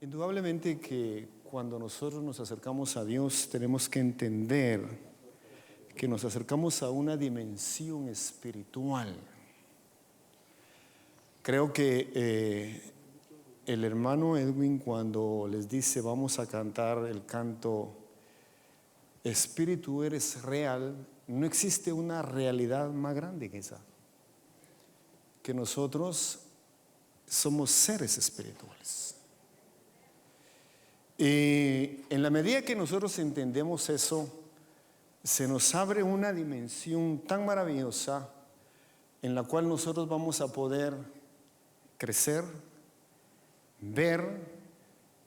Indudablemente que cuando nosotros nos acercamos a Dios tenemos que entender que nos acercamos a una dimensión espiritual. Creo que el hermano Edwin, cuando les dice vamos a cantar el canto Espíritu eres real, no existe una realidad más grande que esa, que nosotros somos seres espirituales. Y en la medida que nosotros entendemos eso, se nos abre una dimensión tan maravillosa en la cual nosotros vamos a poder crecer, ver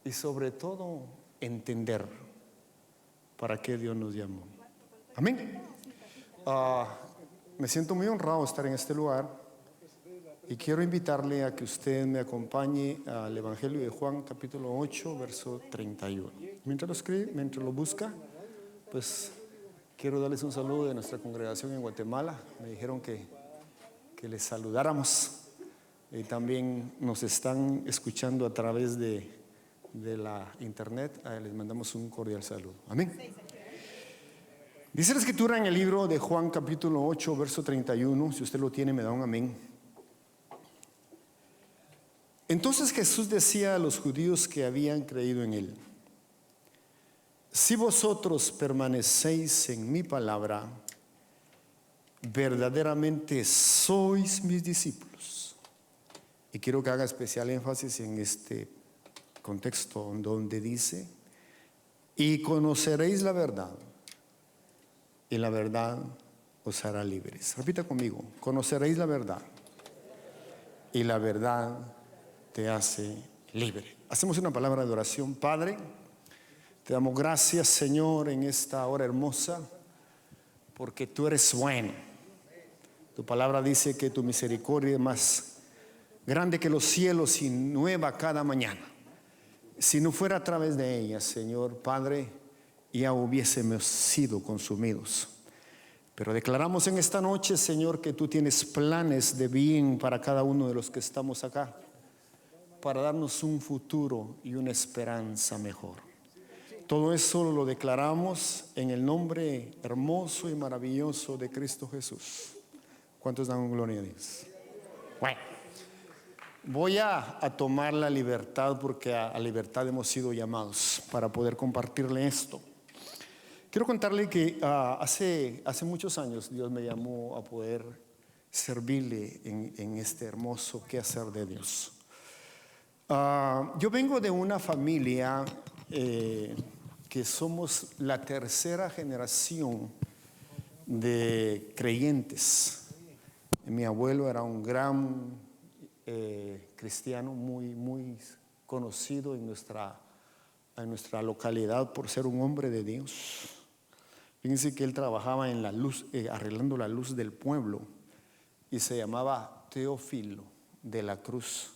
y sobre todo entender para qué Dios nos llamó. Amén. Me siento muy honrado de estar en este lugar. Y quiero invitarle a que usted me acompañe al Evangelio de Juan, capítulo 8, verso 31. Mientras lo escribe, mientras lo busca, pues quiero darles un saludo de nuestra congregación en Guatemala. Me dijeron que les saludáramos. Y también nos están escuchando a través de la internet. Les mandamos un cordial saludo. Amén. Dice la escritura en el libro de Juan, capítulo 8, verso 31. Si usted lo tiene, me da un amén. Entonces Jesús decía a los judíos que habían creído en él: si vosotros permanecéis en mi palabra, verdaderamente sois mis discípulos. Y quiero que haga especial énfasis en este contexto donde dice: y conoceréis la verdad, y la verdad os hará libres. Repita conmigo: conoceréis la verdad, y la verdad te hace libre. Hacemos una palabra de oración. Padre, te damos gracias, Señor, en esta hora hermosa, porque tú eres bueno. Tu palabra dice que tu misericordia es más grande que los cielos y nueva cada mañana. Si no fuera a través de ella, Señor Padre, ya hubiésemos sido consumidos. Pero declaramos en esta noche, Señor, que tú tienes planes de bien para cada uno de los que estamos acá, para darnos un futuro y una esperanza mejor. Todo eso lo declaramos en el nombre hermoso y maravilloso de Cristo Jesús. ¿Cuántos dan gloria a Dios? Bueno, voy a tomar la libertad, porque a libertad hemos sido llamados, para poder compartirle esto. Quiero contarle que hace muchos años Dios me llamó a poder servirle en este hermoso quehacer de Dios. Yo vengo de una familia que somos la tercera generación de creyentes. Mi abuelo era un gran cristiano, muy conocido en nuestra localidad por ser un hombre de Dios. Fíjense que él trabajaba en la luz, arreglando la luz del pueblo, y se llamaba Teófilo de la Cruz.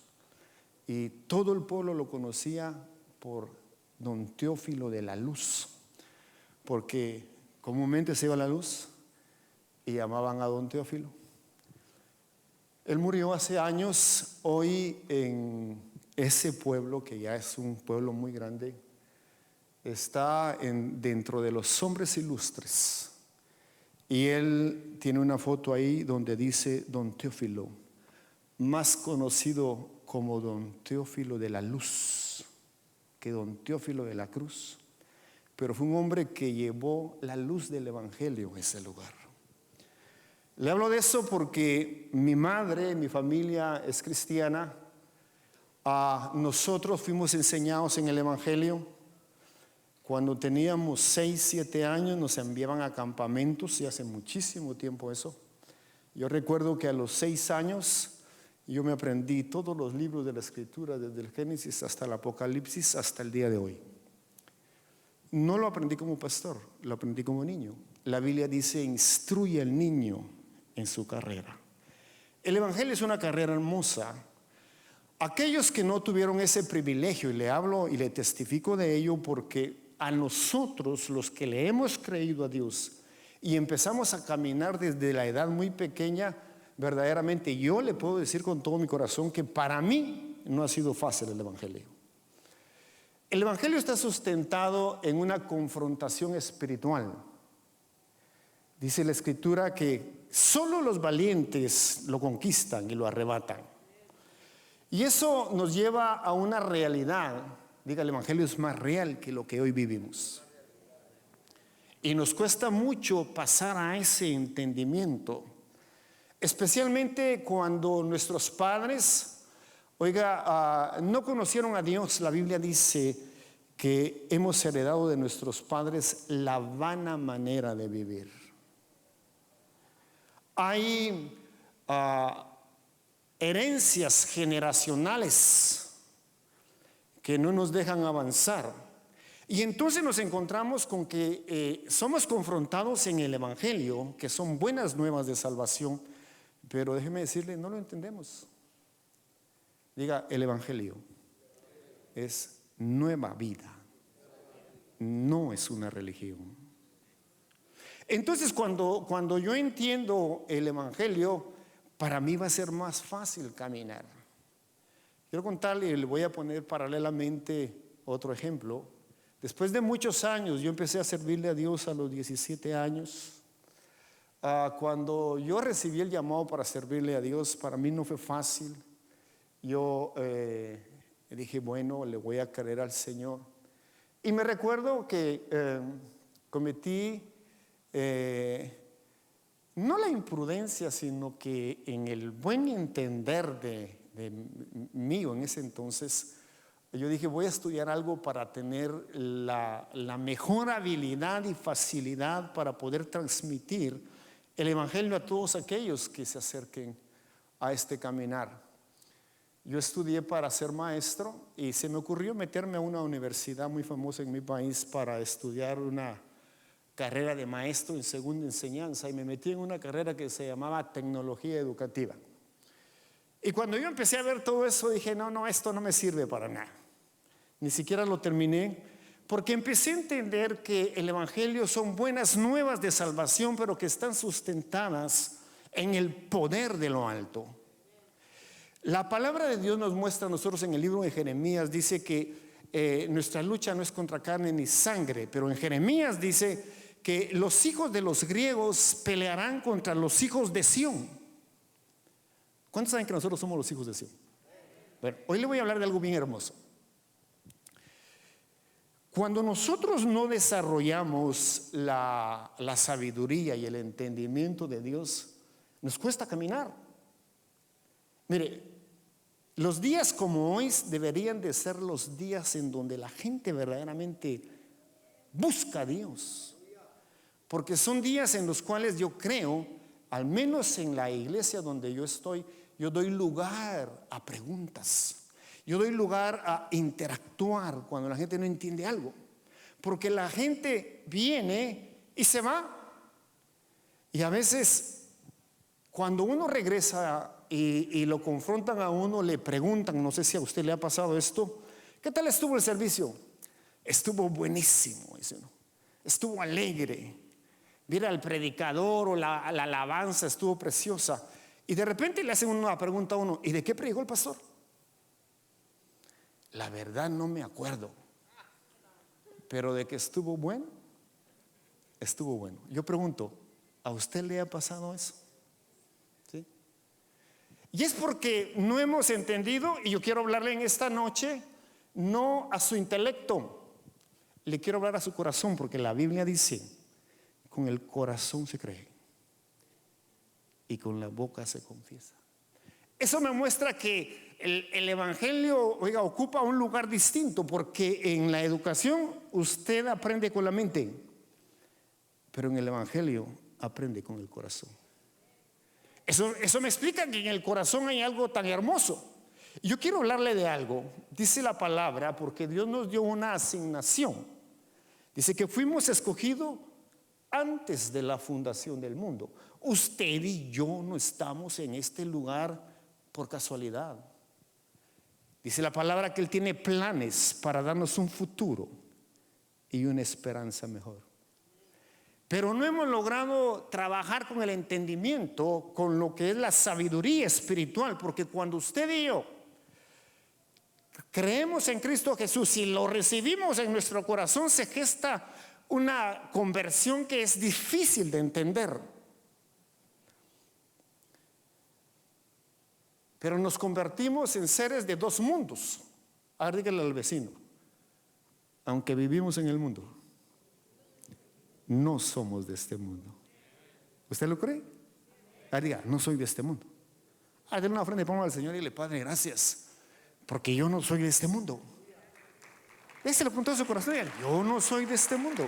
Y todo el pueblo lo conocía por don Teófilo de la Luz, porque comúnmente se iba la luz y llamaban a don Teófilo. Él murió hace años. Hoy en ese pueblo, que ya es un pueblo muy grande, está dentro de los hombres ilustres. Y él tiene una foto ahí donde dice don Teófilo, más conocido como don Teófilo de la Luz que don Teófilo de la Cruz, pero fue un hombre que llevó la luz del evangelio a ese lugar. Le hablo de eso porque mi madre, mi familia es cristiana. Nosotros fuimos enseñados en el evangelio. Cuando teníamos 6, 7 años nos enviaban a campamentos, y hace muchísimo tiempo eso. Yo recuerdo que a los 6 años yo me aprendí todos los libros de la Escritura, desde el Génesis hasta el Apocalipsis, hasta el día de hoy. No lo aprendí como pastor, lo aprendí como niño. La Biblia dice: instruye al niño en su carrera. El evangelio es una carrera hermosa. Aquellos que no tuvieron ese privilegio, y le hablo y le testifico de ello, porque a nosotros, los que le hemos creído a Dios y empezamos a caminar desde la edad muy pequeña, verdaderamente yo le puedo decir con todo mi corazón que para mí no ha sido fácil el evangelio. El Evangelio está sustentado en una confrontación espiritual. Dice la Escritura que solo los valientes lo conquistan y lo arrebatan. Y eso nos lleva a una realidad. Diga, el Evangelio es más real que lo que hoy vivimos. Y nos cuesta mucho pasar a ese entendimiento, especialmente cuando nuestros padres, no conocieron a Dios. La Biblia dice que hemos heredado de nuestros padres la vana manera de vivir. Hay herencias generacionales que no nos dejan avanzar. Y entonces nos encontramos con que somos confrontados en el Evangelio, que son buenas nuevas de salvación, pero déjeme decirle, no lo entendemos. Diga, el Evangelio es nueva vida, no es una religión. Entonces cuando yo entiendo el Evangelio, para mí va a ser más fácil caminar. Quiero contarle, y le voy a poner paralelamente otro ejemplo. Después de muchos años, yo empecé a servirle a Dios a los 17 años. Cuando yo recibí el llamado para servirle a Dios, para mí no fue fácil. Yo dije, bueno, le voy a creer al Señor. Y me recuerdo que cometí no la imprudencia, sino que en el buen entender de mío en ese entonces, yo dije, voy a estudiar algo para tener la mejor habilidad y facilidad para poder transmitir el Evangelio a todos aquellos que se acerquen a este caminar. Yo estudié para ser maestro y se me ocurrió meterme a una universidad muy famosa en mi país para estudiar una carrera de maestro en segunda enseñanza, y me metí en una carrera que se llamaba tecnología educativa. Y cuando yo empecé a ver todo eso, dije, no, esto no me sirve para nada. Ni siquiera lo terminé, porque empecé a entender que el Evangelio son buenas nuevas de salvación, pero que están sustentadas en el poder de lo alto. La palabra de Dios nos muestra a nosotros en el libro de Jeremías, dice que nuestra lucha no es contra carne ni sangre, pero en Jeremías dice que los hijos de los griegos pelearán contra los hijos de Sión. ¿Cuántos saben que nosotros somos los hijos de Sión? Bueno, hoy le voy a hablar de algo bien hermoso. Cuando nosotros no desarrollamos la sabiduría y el entendimiento de Dios, nos cuesta caminar. Mire, los días como hoy deberían de ser los días en donde la gente verdaderamente busca a Dios, porque son días en los cuales yo creo, al menos en la iglesia donde yo estoy, yo doy lugar a preguntas. Yo doy lugar a interactuar cuando la gente no entiende algo, porque la gente viene y se va. Y a veces cuando uno regresa y lo confrontan a uno, le preguntan, no sé si a usted le ha pasado esto, ¿qué tal estuvo el servicio? Estuvo buenísimo, dice uno. Estuvo alegre. Mira, el predicador o la alabanza estuvo preciosa. Y de repente le hacen una pregunta a uno, ¿y de qué predicó el pastor? La verdad no me acuerdo, pero de que estuvo bueno, estuvo bueno. Yo pregunto, ¿a usted le ha pasado eso? ¿Sí? Y es porque no hemos entendido, y yo quiero hablarle en esta noche, no a su intelecto, le quiero hablar a su corazón, porque la Biblia dice, con el corazón se cree y con la boca se confiesa. Eso me muestra que el Evangelio, ocupa un lugar distinto, porque en la educación usted aprende con la mente, pero en el Evangelio aprende con el corazón. Eso me explica que en el corazón hay algo tan hermoso. Yo quiero hablarle de algo. Dice la palabra, porque Dios nos dio una asignación. Dice que fuimos escogidos antes de la fundación del mundo. Usted y yo no estamos en este lugar por casualidad. Dice la palabra que Él tiene planes para darnos un futuro y una esperanza mejor. Pero no hemos logrado trabajar con el entendimiento, con lo que es la sabiduría espiritual, porque cuando usted y yo creemos en Cristo Jesús y lo recibimos en nuestro corazón, se gesta una conversión que es difícil de entender. Pero nos convertimos en seres de dos mundos. Ahora dígale al vecino: aunque vivimos en el mundo, no somos de este mundo. ¿Usted lo cree? Ahora diga: no soy de este mundo. Ahora denle una ofrenda y ponga al Señor y le: Padre, gracias, porque yo no soy de este mundo. Ese lo apuntó a su corazón: yo no soy de este mundo.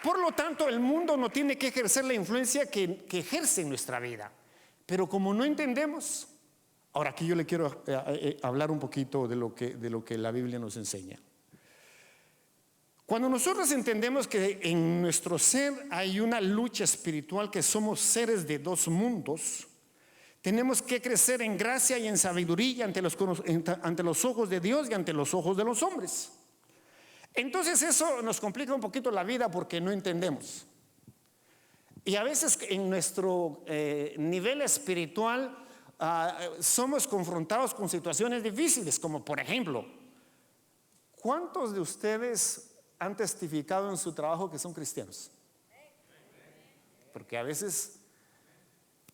Por lo tanto, el mundo no tiene que ejercer la influencia que ejerce en nuestra vida. Pero como no entendemos, ahora aquí yo le quiero hablar un poquito de lo que la Biblia nos enseña. Cuando nosotros entendemos que en nuestro ser hay una lucha espiritual, que somos seres de dos mundos, tenemos que crecer en gracia y en sabiduría ante los ojos de Dios y ante los ojos de los hombres. Entonces eso nos complica un poquito la vida porque no entendemos. Y a veces en nuestro nivel espiritual somos confrontados con situaciones difíciles, como por ejemplo, ¿cuántos de ustedes han testificado en su trabajo que son cristianos? Porque a veces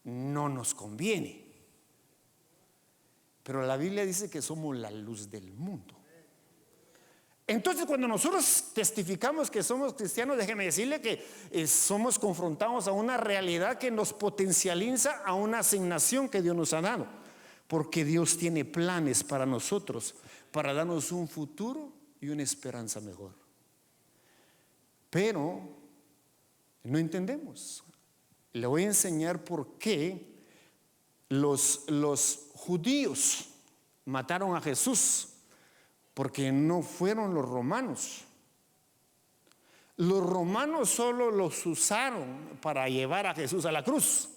no nos conviene, pero la Biblia dice que somos la luz del mundo. Entonces, cuando nosotros testificamos que somos cristianos, déjeme decirle que somos confrontados a una realidad que nos potencializa a una asignación que Dios nos ha dado, porque Dios tiene planes para nosotros, para darnos un futuro y una esperanza mejor. Pero no entendemos. Le voy a enseñar por qué los judíos mataron a Jesús. Porque no fueron los romanos. Los romanos solo los usaron para llevar a Jesús a la cruz.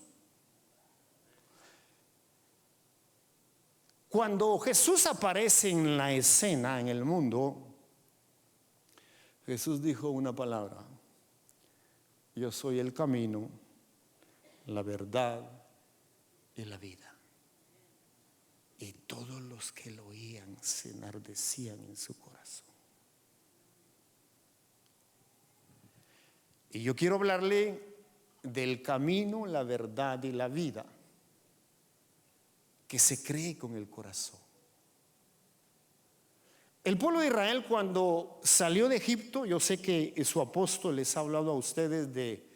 Cuando Jesús aparece en la escena, en el mundo, Jesús dijo una palabra: yo soy el camino, la verdad y la vida. Y todos los que lo oían se enardecían en su corazón. Y yo quiero hablarle del camino, la verdad y la vida, que se cree con el corazón. El pueblo de Israel, cuando salió de Egipto, yo sé que su apóstol les ha hablado a ustedes de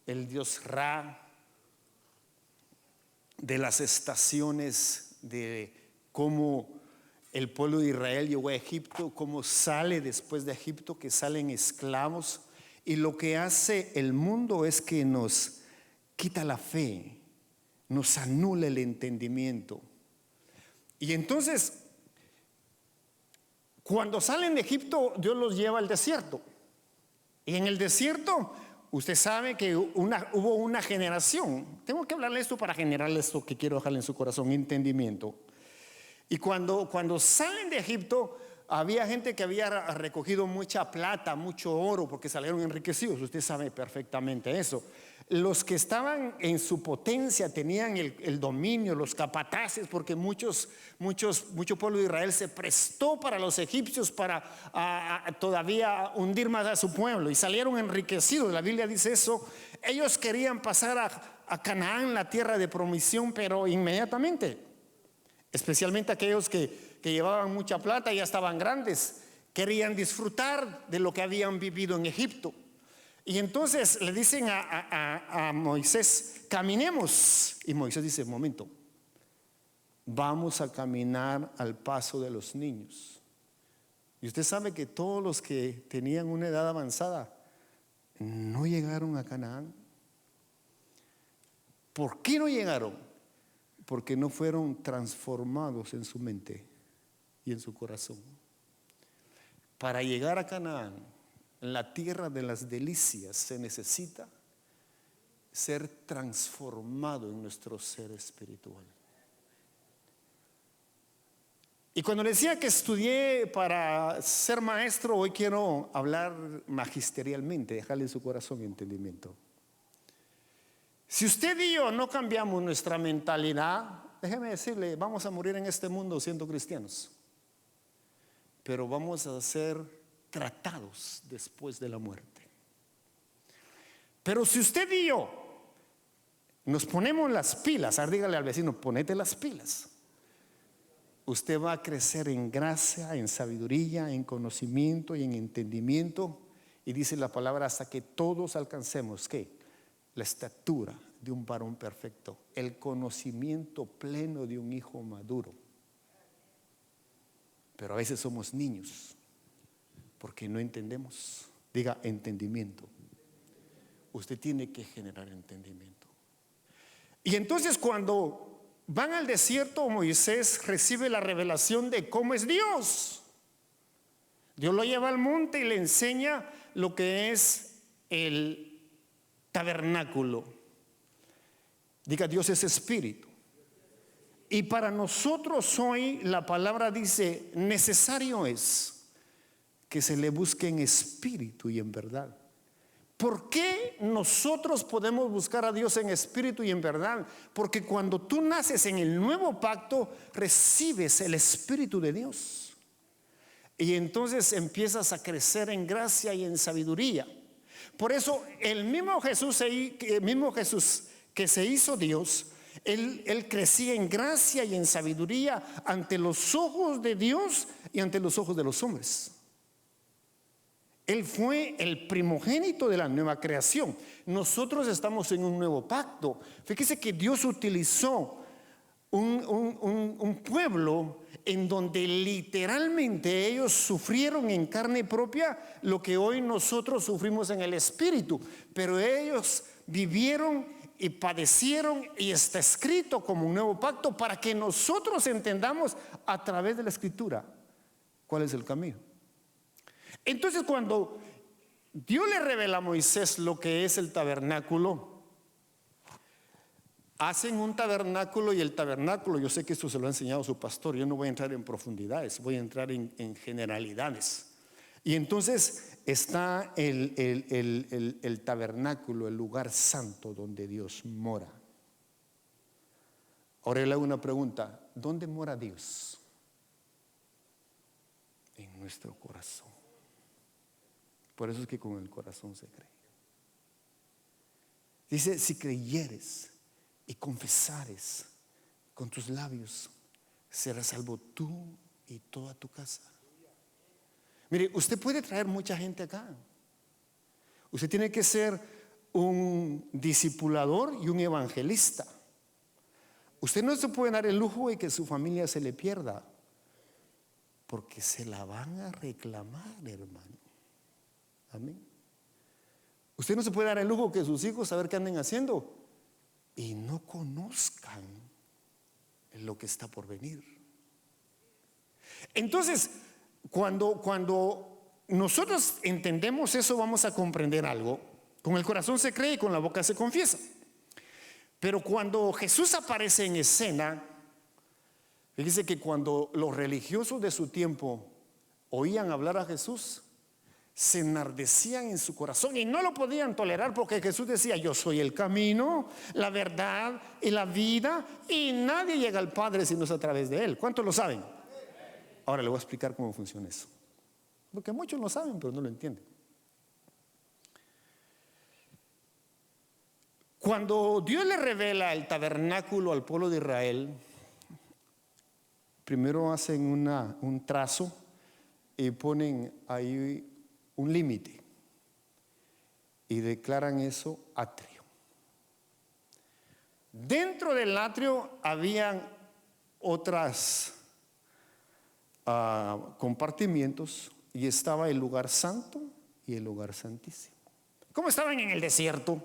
el Dios Ra, de las estaciones, de cómo el pueblo de Israel llegó a Egipto, cómo sale después de Egipto, que salen esclavos. Y lo que hace el mundo es que nos quita la fe, nos anula el entendimiento. Y entonces, cuando salen de Egipto, Dios los lleva al desierto. Y en el desierto, usted sabe que hubo una generación. Tengo que hablarle esto para generarle esto que quiero dejarle en su corazón: entendimiento. Y cuando salen de Egipto, había gente que había recogido mucha plata, mucho oro, porque salieron enriquecidos. Usted sabe perfectamente eso. Los que estaban en su potencia tenían el dominio, los capataces, porque mucho pueblo de Israel se prestó para los egipcios para todavía hundir más a su pueblo, y salieron enriquecidos. La Biblia dice eso. Ellos querían pasar a Canaán, la tierra de promisión, pero inmediatamente. Especialmente aquellos que llevaban mucha plata, ya estaban grandes, querían disfrutar de lo que habían vivido en Egipto. Y entonces le dicen a Moisés: caminemos. Y Moisés dice: momento, vamos a caminar al paso de los niños. Y usted sabe que todos los que tenían una edad avanzada no llegaron a Canaán. ¿Por qué no llegaron? Porque no fueron transformados en su mente y en su corazón. Para llegar a Canaán, la tierra de las delicias, se necesita ser transformado en nuestro ser espiritual. Y cuando le decía que estudié para ser maestro, hoy quiero hablar magisterialmente, dejarle en su corazón entendimiento. Si usted y yo no cambiamos nuestra mentalidad, déjeme decirle, vamos a morir en este mundo siendo cristianos, pero vamos a ser tratados después de la muerte. Pero si usted y yo nos ponemos las pilas, dígale al vecino, ponete las pilas, usted va a crecer en gracia, en sabiduría, en conocimiento y en entendimiento. Y dice la palabra, hasta que todos alcancemos, ¿qué? La estatura de un varón perfecto, el conocimiento pleno de un hijo maduro. Pero a veces somos niños porque no entendemos. Diga entendimiento. Usted tiene que generar entendimiento. Y entonces cuando van al desierto, Moisés recibe la revelación de cómo es Dios. Dios lo lleva al monte y le enseña lo que es el tabernáculo. Diga, Dios es espíritu. Y para nosotros hoy la palabra dice, necesario es que se le busque en espíritu y en verdad. ¿Por qué nosotros podemos buscar a Dios en espíritu y en verdad? Porque cuando tú naces en el nuevo pacto, recibes el espíritu de Dios. Y entonces empiezas a crecer en gracia y en sabiduría. Por eso el mismo Jesús que se hizo Dios, él crecía en gracia y en sabiduría ante los ojos de Dios y ante los ojos de los hombres. Él fue el primogénito de la nueva creación. Nosotros estamos en un nuevo pacto. Fíjese que Dios utilizó un pueblo en donde literalmente ellos sufrieron en carne propia lo que hoy nosotros sufrimos en el espíritu, pero ellos vivieron y padecieron, y está escrito como un nuevo pacto para que nosotros entendamos a través de la escritura cuál es el camino. Entonces cuando Dios le revela a Moisés lo que es el tabernáculo, hacen un tabernáculo, y el tabernáculo, yo sé que esto se lo ha enseñado su pastor, yo no voy a entrar en profundidades, voy a entrar en generalidades. Y entonces está el tabernáculo, el lugar santo donde Dios mora. Ahora le hago una pregunta, ¿dónde mora Dios? En nuestro corazón. Por eso es que con el corazón se cree. Dice, si creyeres y confesares con tus labios, serás salvo tú y toda tu casa. Mire, usted puede traer mucha gente acá. Usted tiene que ser un discipulador y un evangelista. Usted no se puede dar el lujo de que su familia se le pierda, porque se la van a reclamar, hermano. Amén. Usted no se puede dar el lujo que sus hijos saber qué anden haciendo y no conozcan lo que está por venir. Entonces, cuando nosotros entendemos eso, vamos a comprender algo. Con el corazón se cree y con la boca se confiesa. Pero cuando Jesús aparece en escena, fíjese que cuando los religiosos de su tiempo oían hablar a Jesús, se enardecían en su corazón y no lo podían tolerar, porque Jesús decía, yo soy el camino, la verdad y la vida, y nadie llega al Padre si no es a través de Él. ¿Cuántos lo saben? Ahora le voy a explicar cómo funciona eso, porque muchos lo saben pero no lo entienden. Cuando Dios le revela el tabernáculo al pueblo de Israel, primero hacen un trazo y ponen ahí un límite y declaran eso atrio. Dentro del atrio habían otras compartimientos, y estaba el lugar santo y el lugar santísimo. ¿Cómo estaban en el desierto?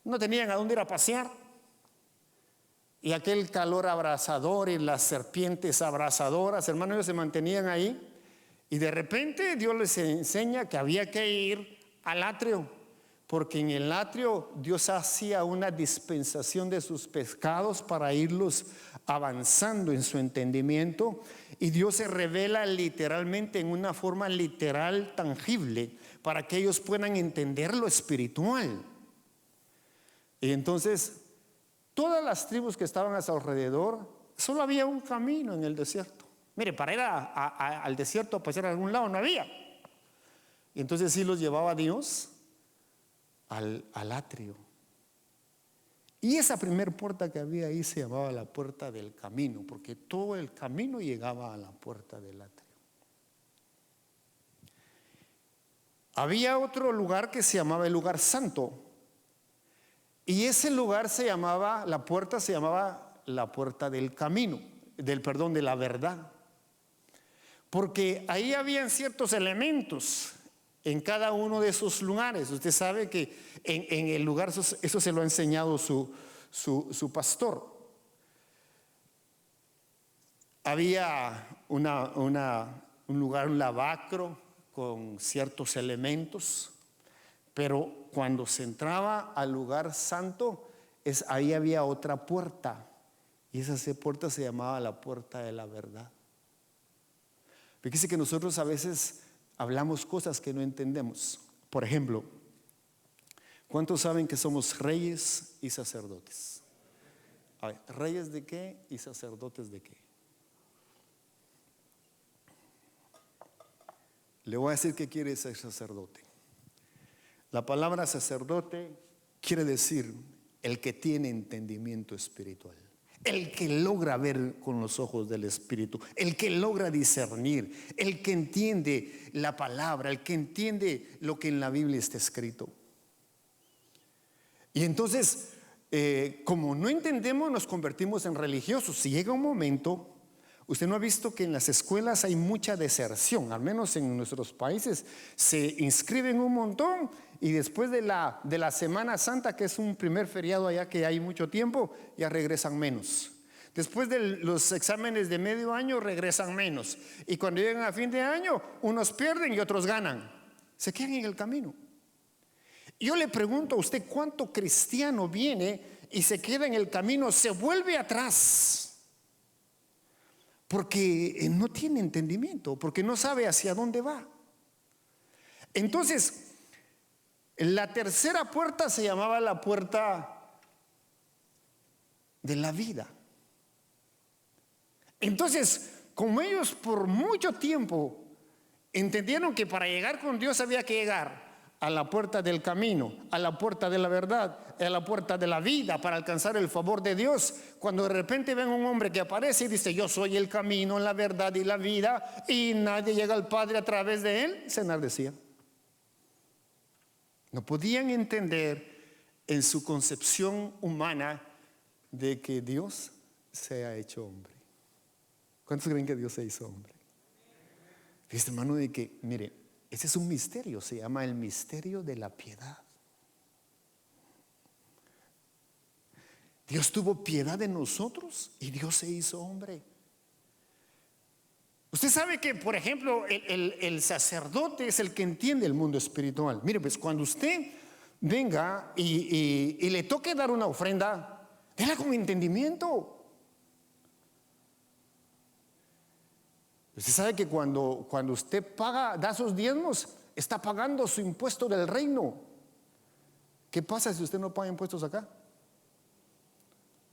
No tenían a dónde ir a pasear, y aquel calor abrasador y las serpientes abrasadoras, hermanos, ellos se mantenían ahí. Y de repente Dios les enseña que había que ir al atrio, porque en el atrio Dios hacía una dispensación de sus pecados para irlos avanzando en su entendimiento, y Dios se revela literalmente en una forma literal, tangible, para que ellos puedan entender lo espiritual. Y entonces, todas las tribus que estaban a su alrededor, solo había un camino en el desierto. Mire, para ir al desierto a pasar a algún lado no había. Y entonces sí los llevaba Dios al atrio. Y esa primer puerta que había ahí se llamaba la puerta del camino, porque todo el camino llegaba a la puerta del atrio. Había otro lugar que se llamaba el lugar santo. Y ese lugar se llamaba, la puerta se llamaba la puerta del camino, de la verdad. Porque ahí habían ciertos elementos en cada uno de esos lugares. Usted sabe que en el lugar, eso se lo ha enseñado su pastor. Había un lugar, un lavacro con ciertos elementos, pero cuando se entraba al lugar santo, ahí había otra puerta, y esa puerta se llamaba la puerta de la verdad. Fíjese que nosotros a veces hablamos cosas que no entendemos. Por ejemplo, ¿cuántos saben que somos reyes y sacerdotes? A ver, ¿reyes de qué y sacerdotes de qué? Le voy a decir qué quiere ser sacerdote. La palabra sacerdote quiere decir el que tiene entendimiento espiritual, el que logra ver con los ojos del Espíritu, el que logra discernir, el que entiende la palabra, el que entiende lo que en la Biblia está escrito. Y entonces, como no entendemos, nos convertimos en religiosos. Si llega un momento, usted no ha visto que en las escuelas hay mucha deserción, al menos en nuestros países se inscriben un montón y después de la Semana Santa, que es un primer feriado allá que hay mucho tiempo, ya regresan menos. Después de los exámenes de medio año regresan menos, y cuando llegan a fin de año unos pierden y otros ganan, se quedan en el camino. Yo le pregunto a usted, ¿cuánto cristiano viene y se queda en el camino, se vuelve atrás? Porque no tiene entendimiento, porque no sabe hacia dónde va. Entonces, la tercera puerta se llamaba la puerta de la vida. Entonces, como ellos por mucho tiempo entendieron que para llegar con Dios había que llegar a la puerta del camino, a la puerta de la verdad, a la puerta de la vida para alcanzar el favor de Dios, cuando de repente ven un hombre que aparece y dice: yo soy el camino, la verdad y la vida, y nadie llega al Padre a través de él, se enardecían. No podían entender en su concepción humana de que Dios se ha hecho hombre. ¿Cuántos creen que Dios se hizo hombre? Fíjate, hermano, de que, mire, ese es un misterio, se llama el misterio de la piedad. Dios tuvo piedad de nosotros y Dios se hizo hombre. Usted sabe que, por ejemplo, el sacerdote es el que entiende el mundo espiritual. Mire, pues cuando usted venga y le toque dar una ofrenda, déla con entendimiento. Usted sabe que cuando usted da sus diezmos, está pagando su impuesto del reino. ¿Qué pasa si usted no paga impuestos acá?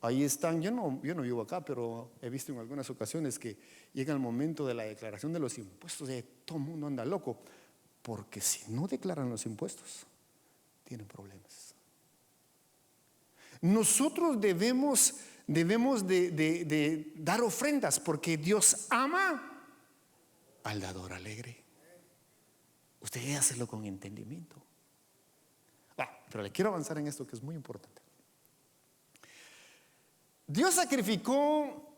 Ahí están, yo no vivo acá, pero he visto en algunas ocasiones que llega el momento de la declaración de los impuestos y todo el mundo anda loco, porque si no declaran los impuestos, tienen problemas. Nosotros debemos de dar ofrendas, porque Dios ama al dador alegre. Usted debe hacerlo con entendimiento. Pero le quiero avanzar en esto que es muy importante. Dios sacrificó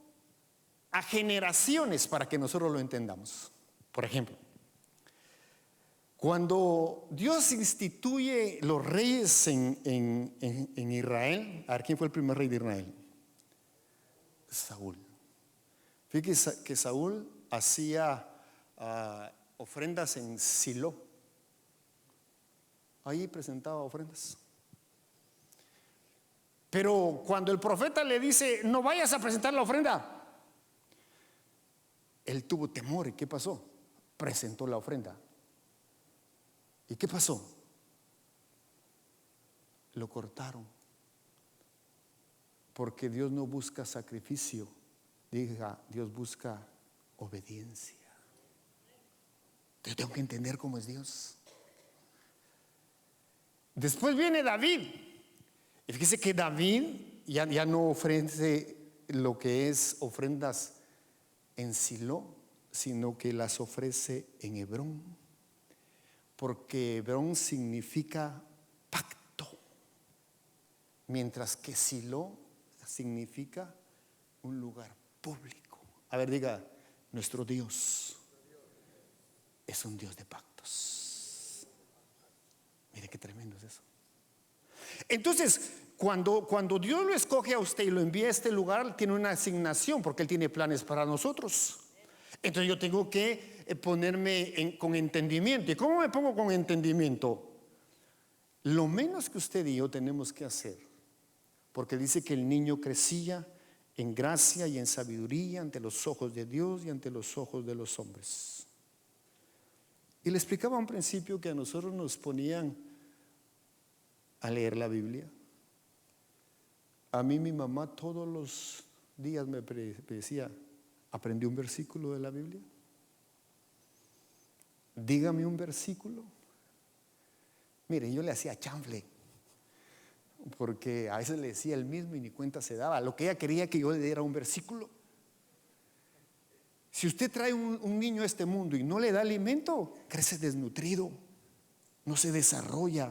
a generaciones para que nosotros lo entendamos. Por ejemplo, cuando Dios instituye los reyes en Israel, a ver, ¿quién fue el primer rey de Israel? Saúl. Fíjese que Saúl hacía ofrendas en Silo. Ahí presentaba ofrendas. Pero cuando el profeta le dice: no vayas a presentar la ofrenda, él tuvo temor. ¿Y qué pasó? Presentó la ofrenda. ¿Y qué pasó? Lo cortaron. Porque Dios no busca sacrificio, diga, Dios busca obediencia. Yo tengo que entender cómo es Dios. Después viene David. Y fíjese que David ya no ofrece lo que es ofrendas en Silo, sino que las ofrece en Hebrón, porque Hebrón significa pacto, mientras que Silo significa un lugar público. A ver, diga, nuestro Dios es un Dios de pactos. Mire qué tremendo es eso. Entonces, cuando Dios lo escoge a usted y lo envía a este lugar, tiene una asignación, porque Él tiene planes para nosotros. Entonces yo tengo que ponerme con entendimiento. ¿Y cómo me pongo con entendimiento? Lo menos que usted y yo tenemos que hacer, porque dice que el niño crecía en gracia y en sabiduría ante los ojos de Dios y ante los ojos de los hombres. Y le explicaba a un principio que a nosotros nos ponían a leer la Biblia. A mí mi mamá todos los días me decía, ¿aprendí un versículo de la Biblia? Dígame un versículo. Mire, yo le hacía chanfle, porque a veces le decía el mismo y ni cuenta se daba. Lo que ella quería que yo le diera un versículo. Si usted trae un niño a este mundo y no le da alimento, crece desnutrido, no se desarrolla,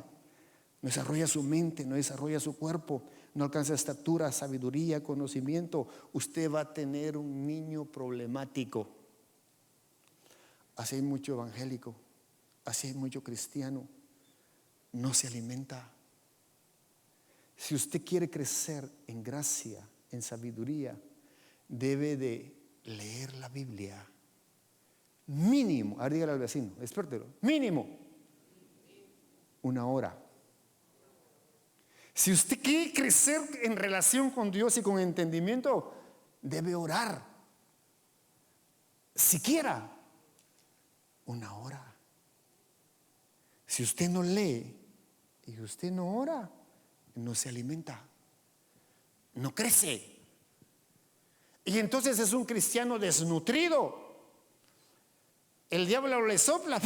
no desarrolla su mente, no desarrolla su cuerpo, no alcanza estatura, sabiduría, conocimiento. Usted va a tener un niño problemático. Así hay mucho evangélico, así hay mucho cristiano, no se alimenta. Si usted quiere crecer en gracia, en sabiduría, debe de leer la Biblia mínimo. Ahora dígale al vecino, despiértelo, mínimo 1 hora. Si usted quiere crecer en relación con Dios y con entendimiento, debe orar siquiera 1 hora. Si usted no lee y usted no ora, no se alimenta, no crece. Y entonces es un cristiano desnutrido. El diablo le sopla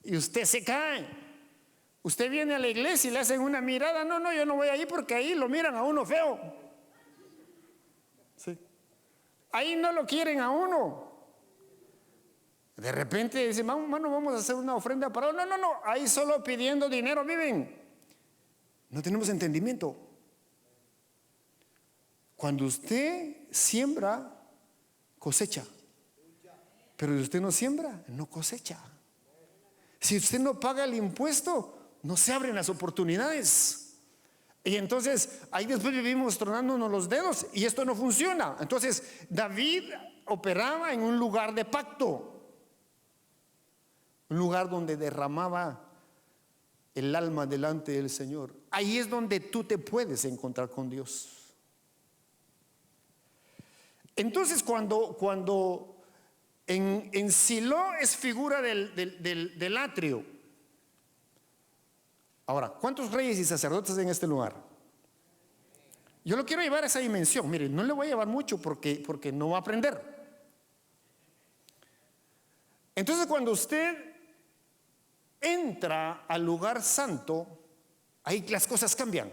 y usted se cae. Usted viene a la iglesia y le hacen una mirada. No, yo no voy ahí porque ahí lo miran a uno feo. Sí. Ahí no lo quieren a uno. De repente dice, mano, vamos a hacer una ofrenda para uno. No, ahí solo pidiendo dinero viven. No tenemos entendimiento. Cuando usted siembra, cosecha. Pero si usted no siembra, no cosecha. Si usted no paga el impuesto, no se abren las oportunidades. Y entonces ahí después vivimos tronándonos los dedos y esto no funciona. Entonces David operaba en un lugar de pacto, un lugar donde derramaba el alma delante del Señor. Ahí es donde tú te puedes encontrar con Dios. Entonces cuando en Silo es figura del atrio. Ahora, ¿cuántos reyes y sacerdotes en este lugar? Yo lo quiero llevar a esa dimensión. Mire, no le voy a llevar mucho porque no va a aprender. Entonces cuando usted entra al lugar santo, ahí las cosas cambian.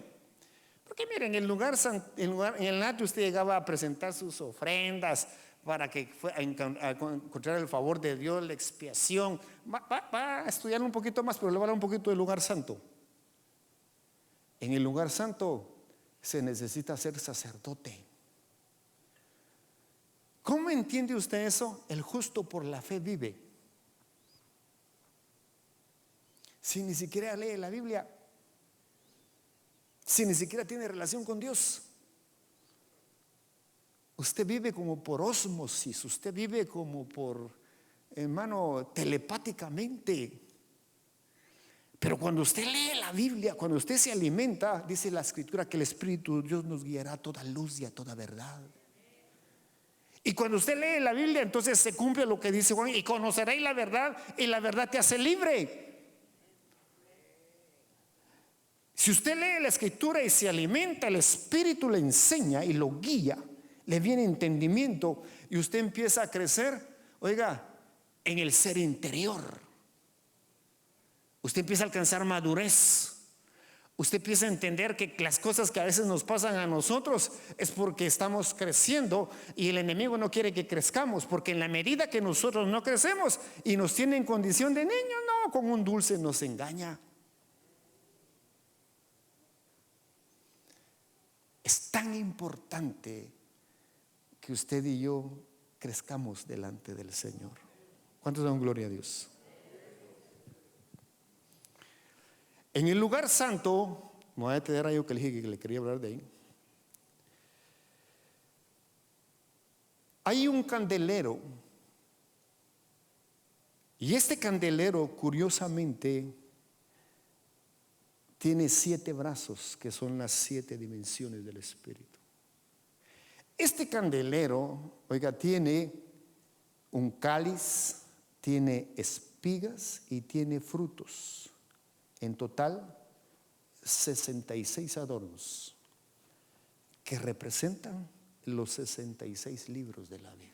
Porque miren, en el atrio usted llegaba a presentar sus ofrendas para que encontrar el favor de Dios, la expiación. Va a estudiar un poquito más, pero le voy a hablar un poquito del lugar santo. En el lugar santo se necesita ser sacerdote. ¿Cómo entiende usted eso? El justo por la fe vive. Si ni siquiera lee la Biblia, si ni siquiera tiene relación con Dios, usted vive como por ósmosis, usted vive como por, hermano, telepáticamente. Pero cuando usted lee la Biblia, cuando usted se alimenta, dice la Escritura que el Espíritu de Dios nos guiará a toda luz y a toda verdad. Y cuando usted lee la Biblia, entonces se cumple lo que dice Juan: y conoceréis la verdad, y la verdad te hace libre. Si usted lee la escritura y se alimenta, el Espíritu le enseña y lo guía, le viene entendimiento y usted empieza a crecer, oiga, en el ser interior. Usted empieza a alcanzar madurez. Usted empieza a entender que las cosas que a veces nos pasan a nosotros es porque estamos creciendo y el enemigo no quiere que crezcamos, porque en la medida que nosotros no crecemos y nos tiene en condición de niño, no, con un dulce nos engaña. Es tan importante que usted y yo crezcamos delante del Señor. ¿Cuántos dan gloria a Dios? En el lugar santo, me voy a detener a yo que le dije que le quería hablar de ahí. Hay un candelero. Y este candelero, curiosamente, tiene 7 brazos, que son las 7 dimensiones del Espíritu. Este candelero, oiga, tiene un cáliz, tiene espigas y tiene frutos. En total, 66 adornos que representan los 66 libros de la Biblia.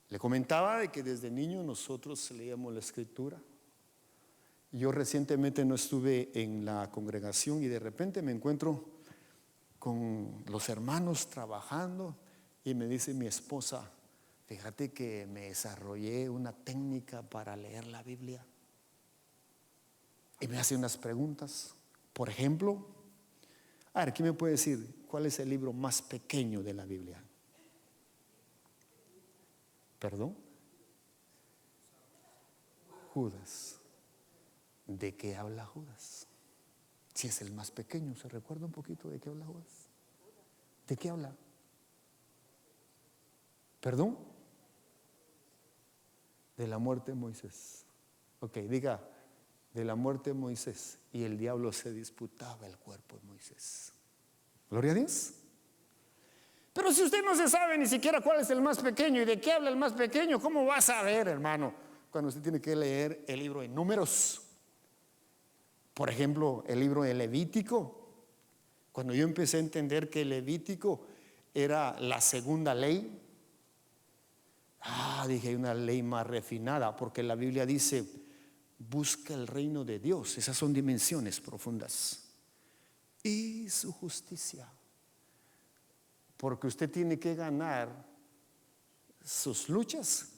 Le comentaba de que desde niño nosotros leíamos la escritura. Yo recientemente no estuve en la congregación y de repente me encuentro con los hermanos trabajando y me dice mi esposa: fíjate que me desarrollé una técnica para leer la Biblia. Y me hace unas preguntas. Por ejemplo, a ver, ¿quién me puede decir cuál es el libro más pequeño de la Biblia? ¿Perdón? Judas. ¿De qué habla Judas? Si es el más pequeño, ¿se recuerda un poquito de qué habla Judas? ¿De qué habla? ¿Perdón? De la muerte de Moisés. Ok, diga, de la muerte de Moisés. Y el diablo se disputaba el cuerpo de Moisés. Gloria a Dios. Pero si usted no se sabe ni siquiera cuál es el más pequeño y de qué habla el más pequeño, ¿cómo va a saber, hermano, cuando usted tiene que leer el libro de Números? Por ejemplo, el libro de Levítico. Cuando yo empecé a entender que el Levítico era la segunda ley, dije, hay una ley más refinada, porque la Biblia dice: busca el reino de Dios. Esas son dimensiones profundas. Y su justicia. Porque usted tiene que ganar sus luchas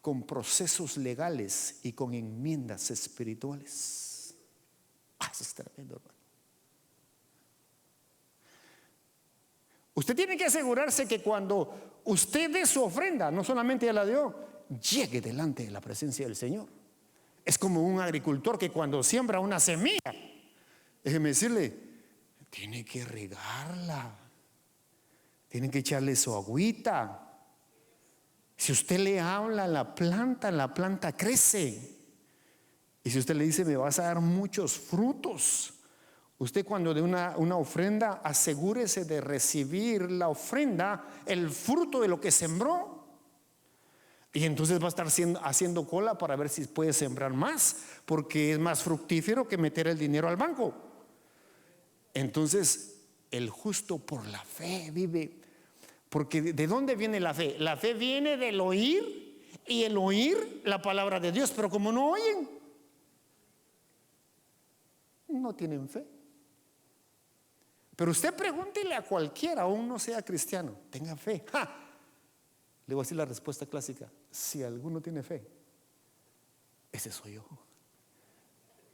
con procesos legales y con enmiendas espirituales. Eso es tremendo, hermano. Usted tiene que asegurarse que cuando usted dé su ofrenda, no solamente ya la dio, llegue delante de la presencia del Señor. Es como un agricultor que cuando siembra una semilla, déjeme decirle, tiene que regarla, tiene que echarle su agüita. Si usted le habla a la planta crece. Y si usted le dice: me vas a dar muchos frutos, usted cuando dé una ofrenda, asegúrese de recibir la ofrenda, el fruto de lo que sembró. Y entonces va a estar haciendo cola para ver si puede sembrar más, porque es más fructífero que meter el dinero al banco. Entonces, el justo por la fe vive. Porque ¿de dónde viene la fe? La fe viene del oír, y el oír la palabra de Dios. Pero como no oyen, no tienen fe. Pero usted pregúntele a cualquiera, aún no sea cristiano, tenga fe. Le voy a decir la respuesta clásica: si alguno tiene fe, ese soy yo.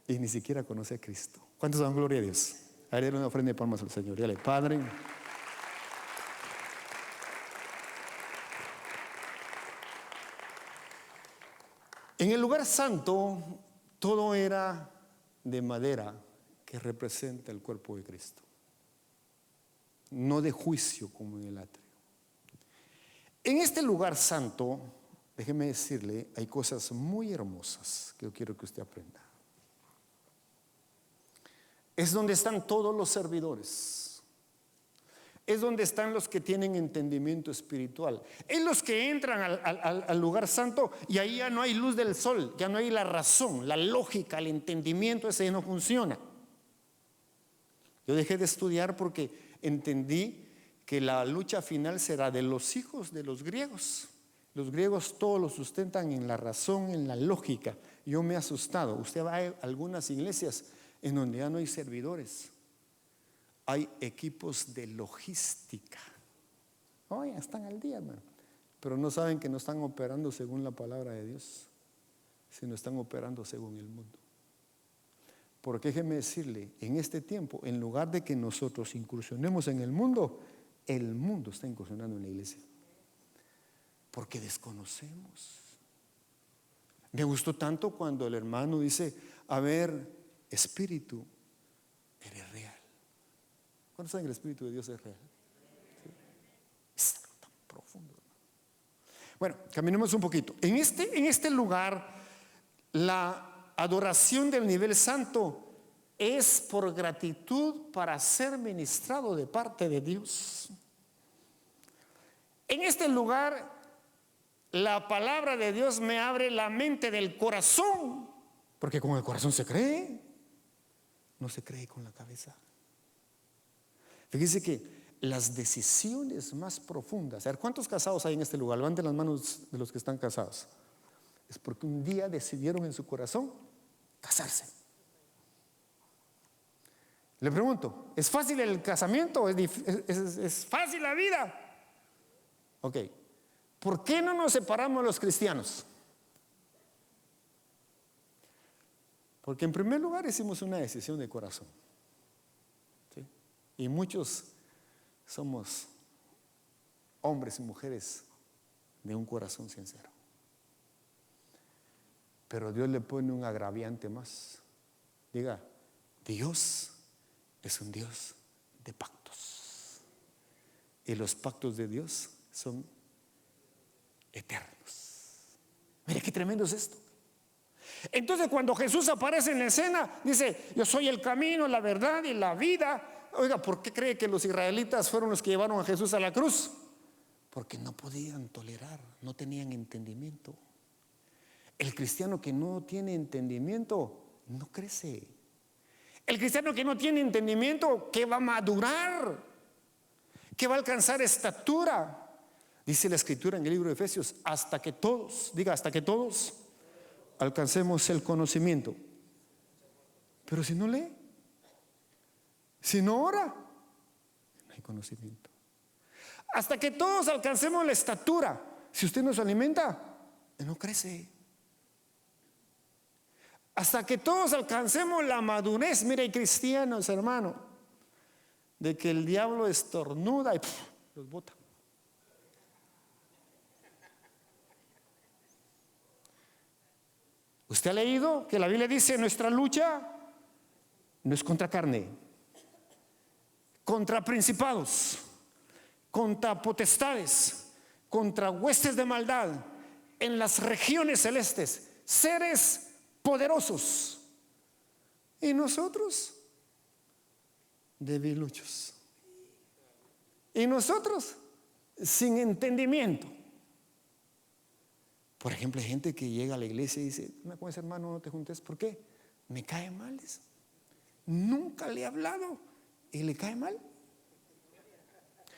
Y ni siquiera conoce a Cristo. ¿Cuántos dan gloria a Dios? A ver, una ofrenda de palmas al Señor. Dígale: Padre, en el lugar santo todo era de madera, que representa el cuerpo de Cristo, no de juicio como en el atrio. En este lugar santo, déjeme decirle, hay cosas muy hermosas que yo quiero que usted aprenda. Es donde están todos los servidores. es donde están los que tienen entendimiento espiritual. Es los que entran al lugar santo y ahí ya no hay luz del sol, ya no hay la razón, la lógica, el entendimiento, ese no funciona. Yo dejé de estudiar porque entendí que la lucha final será de los hijos de los griegos. Los griegos todo lo sustentan en la razón, en la lógica. Yo me he asustado. Usted va a algunas iglesias en donde ya no hay servidores. Hay equipos de logística. Oye, están al día, hermano. Pero no saben que no están operando según la palabra de Dios, sino están operando según el mundo. Porque déjeme decirle, en este tiempo, en lugar de que nosotros incursionemos en el mundo está incursionando en la iglesia. Porque desconocemos. Me gustó tanto cuando el hermano dice, a ver, espíritu, eres real. ¿Cuántos saben que el Espíritu de Dios es real? ¿Sí? Es algo tan profundo. Bueno, caminemos un poquito. En este lugar, la adoración del nivel santo es por gratitud para ser ministrado de parte de Dios. En este lugar, la palabra de Dios me abre la mente del corazón, porque con el corazón se cree, no se cree con la cabeza. Fíjese que las decisiones más profundas, a ver, ¿cuántos casados hay en este lugar? Levanten las manos de los que están casados. Es porque un día decidieron en su corazón casarse. Le pregunto, ¿es fácil el casamiento? ¿Es fácil la vida? Ok, ¿por qué no nos separamos los cristianos? Porque en primer lugar hicimos una decisión de corazón. ¿Sí? Y muchos somos hombres y mujeres de un corazón sincero. Pero Dios le pone un agraviante más. Diga, Dios es un Dios de pactos. Y los pactos de Dios son eternos. Mire qué tremendo es esto. Entonces cuando Jesús aparece en la escena, dice, yo soy el camino, la verdad y la vida. Oiga, ¿por qué cree que los israelitas fueron los que llevaron a Jesús a la cruz? Porque no podían tolerar, no tenían entendimiento. El cristiano que no tiene entendimiento no crece. El cristiano que no tiene entendimiento, ¿qué va a madurar? ¿Qué va a alcanzar estatura? Dice la escritura en el libro de Efesios, hasta que todos, diga, hasta que todos alcancemos el conocimiento. Pero si no lee, si no ora, no hay conocimiento. Hasta que todos alcancemos la estatura. Si usted no se alimenta, no crece. Hasta que todos alcancemos la madurez. Mire, hay cristianos, hermano, de que el diablo estornuda y los bota. ¿Usted ha leído que la Biblia dice nuestra lucha no es contra carne, contra principados, contra potestades, contra huestes de maldad en las regiones celestes, seres poderosos, y nosotros debiluchos, y nosotros sin entendimiento? Por ejemplo, hay gente que llega a la iglesia y dice, no, con ese hermano no te juntes. ¿Por qué? Me cae mal. Nunca le he hablado y le cae mal.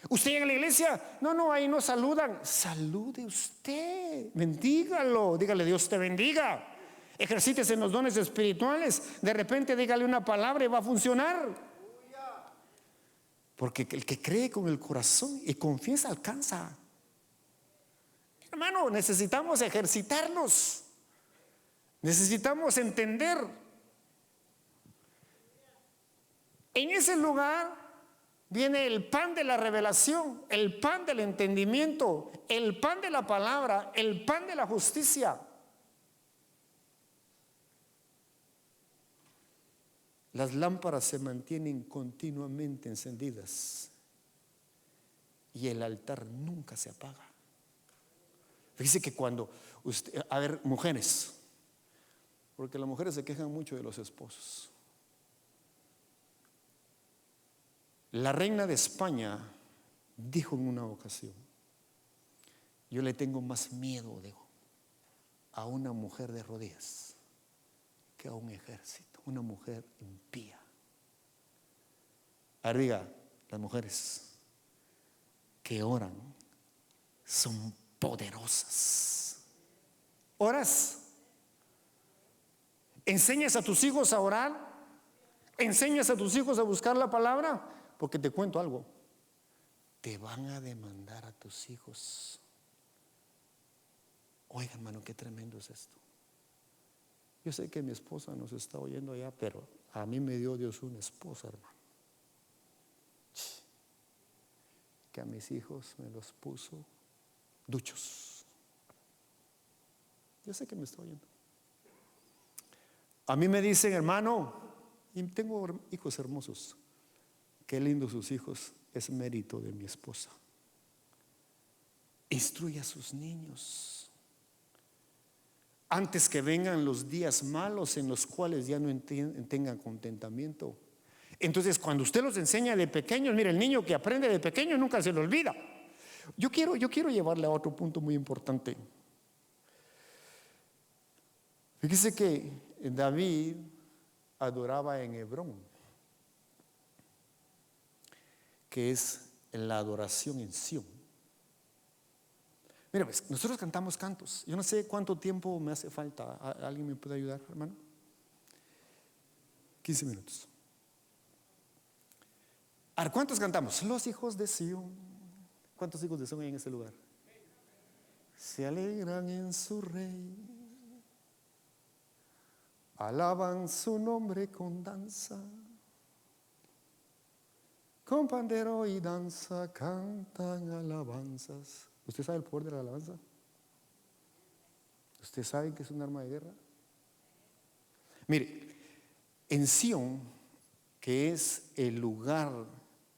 Usted llega a la iglesia, no, ahí no saludan. Salude usted, bendígalo, dígale Dios te bendiga. Ejercítese en los dones espirituales. De repente dígale una palabra y va a funcionar. Porque el que cree con el corazón y confiesa alcanza. Hermano, necesitamos ejercitarnos. Necesitamos entender. En ese lugar viene el pan de la revelación, el pan del entendimiento, el pan de la palabra, el pan de la justicia. Las lámparas se mantienen continuamente encendidas y el altar nunca se apaga. Fíjese que cuando usted, a ver, mujeres, porque las mujeres se quejan mucho de los esposos. La reina de España dijo en una ocasión: yo le tengo más miedo, dijo, a una mujer de rodillas que a un ejército, una mujer impía. Arriba, las mujeres que oran son poderosas. ¿Oras? ¿Enseñas a tus hijos a orar? ¿Enseñas a tus hijos a buscar la palabra? Porque te cuento algo, te van a demandar a tus hijos. Oiga, hermano, qué tremendo es esto. Yo sé que mi esposa nos está oyendo allá, pero a mí me dio Dios una esposa, hermano, que a mis hijos me los puso duchos. Yo sé que me está oyendo. A mí me dicen: hermano, y tengo hijos hermosos, qué lindos sus hijos, es mérito de mi esposa. Instruye a sus niños antes que vengan los días malos en los cuales ya no tengan contentamiento. Entonces, cuando usted los enseña de pequeños, mire, el niño que aprende de pequeño nunca se le olvida. Yo quiero llevarle a otro punto muy importante. Fíjese que David adoraba en Hebrón, que es la adoración en Sión. Mira, pues, nosotros cantamos cantos. Yo no sé cuánto tiempo me hace falta. ¿Alguien me puede ayudar, hermano? 15 minutos. A ver, ¿cuántos cantamos? Los hijos de Sión. ¿Cuántos hijos de Sión hay en ese lugar? Se alegran en su rey, alaban su nombre con danza, con pandero y danza cantan alabanzas. ¿Usted sabe el poder de la alabanza? ¿Usted sabe que es un arma de guerra? Mire, en Sión, que es el lugar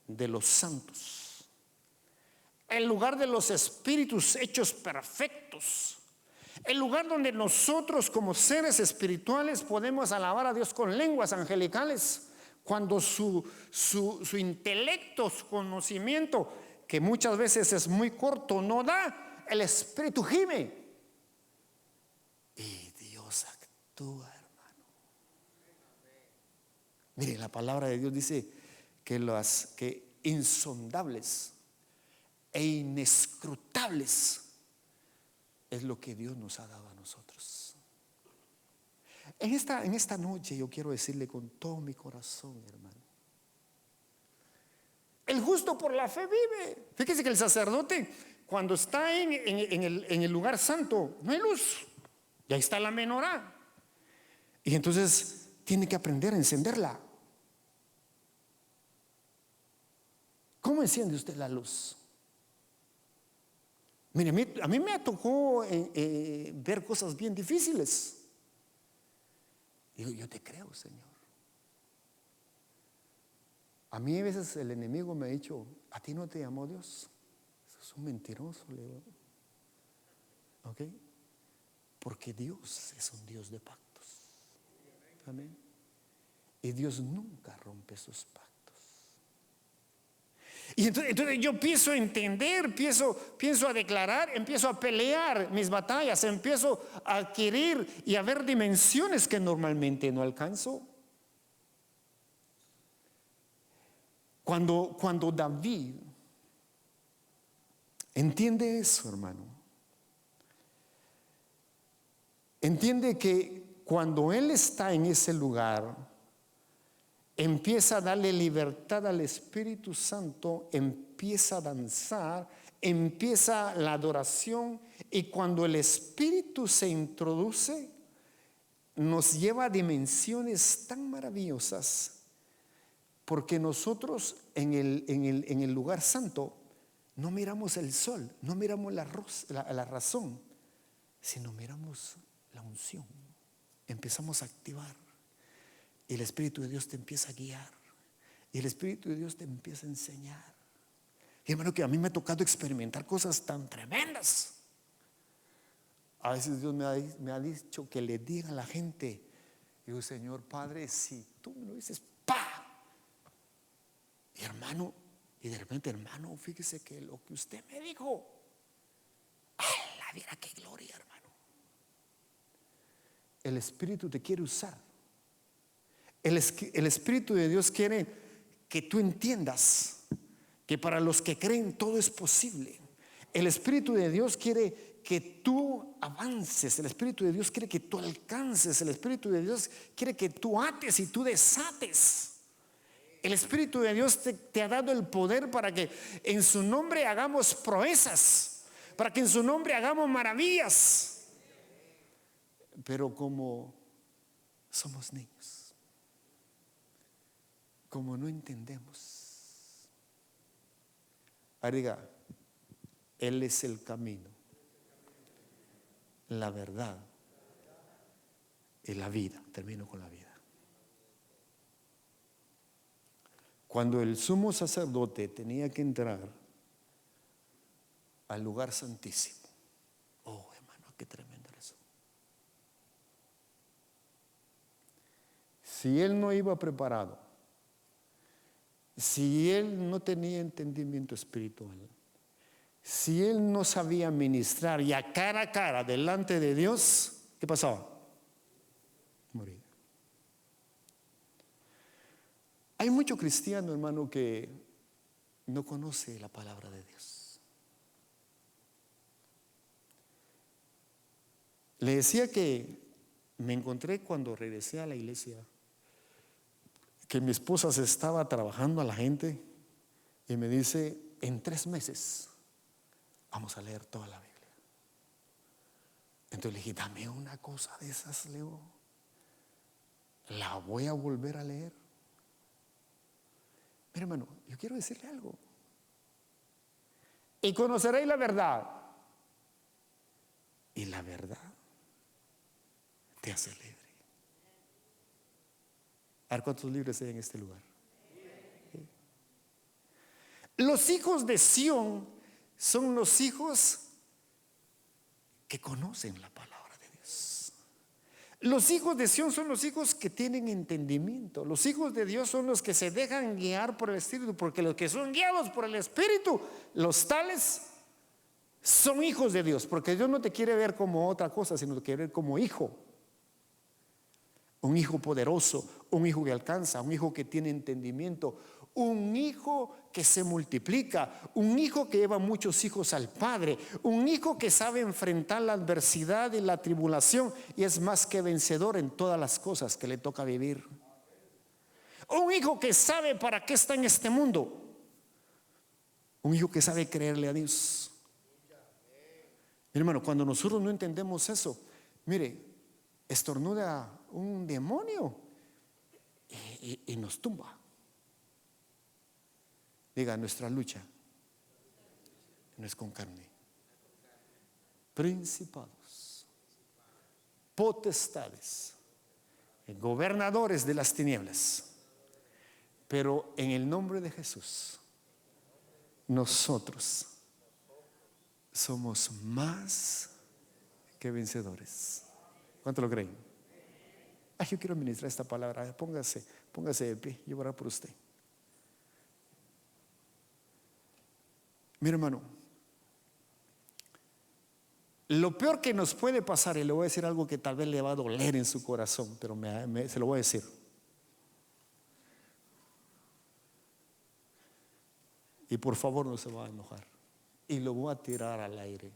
de los santos, el lugar de los espíritus hechos perfectos, el lugar donde nosotros como seres espirituales podemos alabar a Dios con lenguas angelicales, cuando su intelecto, su conocimiento, que muchas veces es muy corto, no da, el espíritu gime y Dios actúa, hermano. Mire, la palabra de Dios dice que insondables e inescrutables es lo que Dios nos ha dado a nosotros. En esta noche yo quiero decirle con todo mi corazón, hermano, el justo por la fe vive. Fíjese que el sacerdote, cuando está en el lugar santo, no hay luz, y ahí está la menorá, y entonces tiene que aprender a encenderla. ¿Cómo enciende usted la luz? Mire, a mí me tocó ver cosas bien difíciles. Digo, yo te creo, Señor. A mí a veces el enemigo me ha dicho: ¿a ti no te llamó Dios? Eso es un mentiroso, le digo. ¿Ok? Porque Dios es un Dios de pactos. Amén. Y Dios nunca rompe sus pactos. Y entonces yo empiezo a entender, empiezo a declarar, empiezo a pelear mis batallas, empiezo a adquirir y a ver dimensiones que normalmente no alcanzo. Cuando David entiende eso, hermano, entiende que cuando él está en ese lugar, empieza a darle libertad al Espíritu Santo, empieza a danzar, empieza la adoración, y cuando el Espíritu se introduce, nos lleva a dimensiones tan maravillosas, porque nosotros en el lugar santo no miramos el sol, no miramos la razón, sino miramos la unción. Empezamos a activar y el Espíritu de Dios te empieza a guiar y el Espíritu de Dios te empieza a enseñar. Y hermano, que a mí me ha tocado experimentar cosas tan tremendas. A veces Dios me ha dicho que le diga a la gente, digo, Señor Padre, si tú me lo dices, ¡pa! Y hermano, Y de repente, hermano, fíjese que lo que usted me dijo, ¡ala! Viera qué gloria, hermano. El Espíritu te quiere usar. El Espíritu de Dios quiere que tú entiendas que para los que creen todo es posible. El Espíritu de Dios quiere que tú avances. El Espíritu de Dios quiere que tú alcances. El Espíritu de Dios quiere que tú ates y tú desates. El Espíritu de Dios te ha dado el poder para que en su nombre hagamos proezas, para que en su nombre hagamos maravillas. Pero como somos niños, como no entendemos, diga, Él es el camino, la verdad y la vida. Termino con la vida. Cuando el sumo sacerdote tenía que entrar al lugar santísimo, oh hermano, qué tremendo eso. Si él no iba preparado, si él no tenía entendimiento espiritual, si él no sabía ministrar y a cara delante de Dios, ¿qué pasaba? Moría. Hay mucho cristiano, hermano, que no conoce la palabra de Dios. Le decía que me encontré cuando regresé a la iglesia, que mi esposa se estaba trabajando a la gente y me dice, en 3 meses vamos a leer toda la Biblia. Entonces le dije, dame una cosa de esas, Leo, la voy a volver a leer. Mira, hermano, yo quiero decirle algo. Y conoceréis la verdad, y la verdad te hace libre. A ver cuántos libres hay en este lugar. Los hijos de Sión son los hijos que conocen la palabra de Dios. Los hijos de Sión son los hijos que tienen entendimiento. Los hijos de Dios son los que se dejan guiar por el Espíritu, porque los que son guiados por el Espíritu, los tales son hijos de Dios, porque Dios no te quiere ver como otra cosa, sino te quiere ver como hijo. Un hijo poderoso, un hijo que alcanza, un hijo que tiene entendimiento, un hijo que se multiplica, un hijo que lleva muchos hijos al Padre, un hijo que sabe enfrentar la adversidad y la tribulación y es más que vencedor en todas las cosas que le toca vivir. Un hijo que sabe para qué está en este mundo, un hijo que sabe creerle a Dios. Mi hermano, cuando nosotros no entendemos eso, mire, estornuda un demonio y nos tumba. Diga, nuestra lucha no es con carne, principados, potestades, gobernadores de las tinieblas, pero en el nombre de Jesús nosotros somos más que vencedores. ¿Cuánto lo creen? Yo quiero ministrar esta palabra. Póngase de pie, yo voy a orar por usted. Mi hermano, lo peor que nos puede pasar, y le voy a decir algo que tal vez le va a doler en su corazón, pero se lo voy a decir. Y por favor no se va a enojar. Y lo voy a tirar al aire.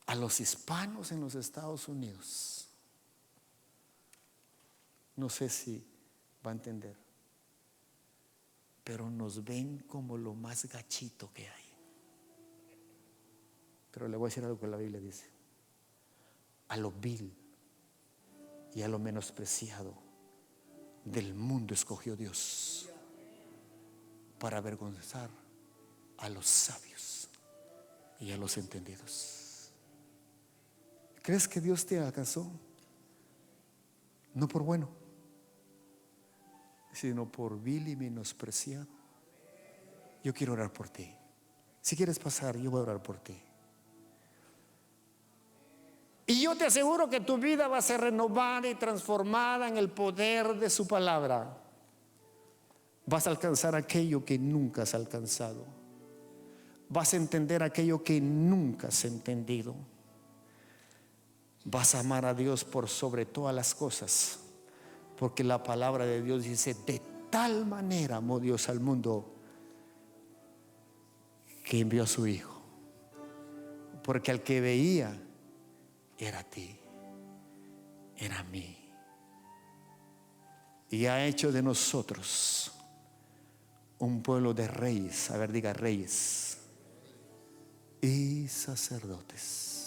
A los hispanos en los Estados Unidos, no sé si va a entender, pero nos ven como lo más gachito que hay. Pero le voy a decir algo que la Biblia dice: a lo vil y a lo menospreciado del mundo escogió Dios para avergonzar a los sabios y a los entendidos. ¿Crees que Dios te alcanzó? No por bueno, sino por vil y menospreciado. Yo quiero orar por ti. Si quieres pasar, yo voy a orar por ti. Y yo te aseguro que tu vida va a ser renovada y transformada en el poder de su palabra. Vas a alcanzar aquello que nunca has alcanzado. Vas a entender aquello que nunca has entendido. Vas a amar a Dios por sobre todas las cosas, porque la palabra de Dios dice: de tal manera amó Dios al mundo que envió a su Hijo. Porque al que veía era a ti, era a mí, y ha hecho de nosotros un pueblo de reyes. A ver, diga: reyes y sacerdotes.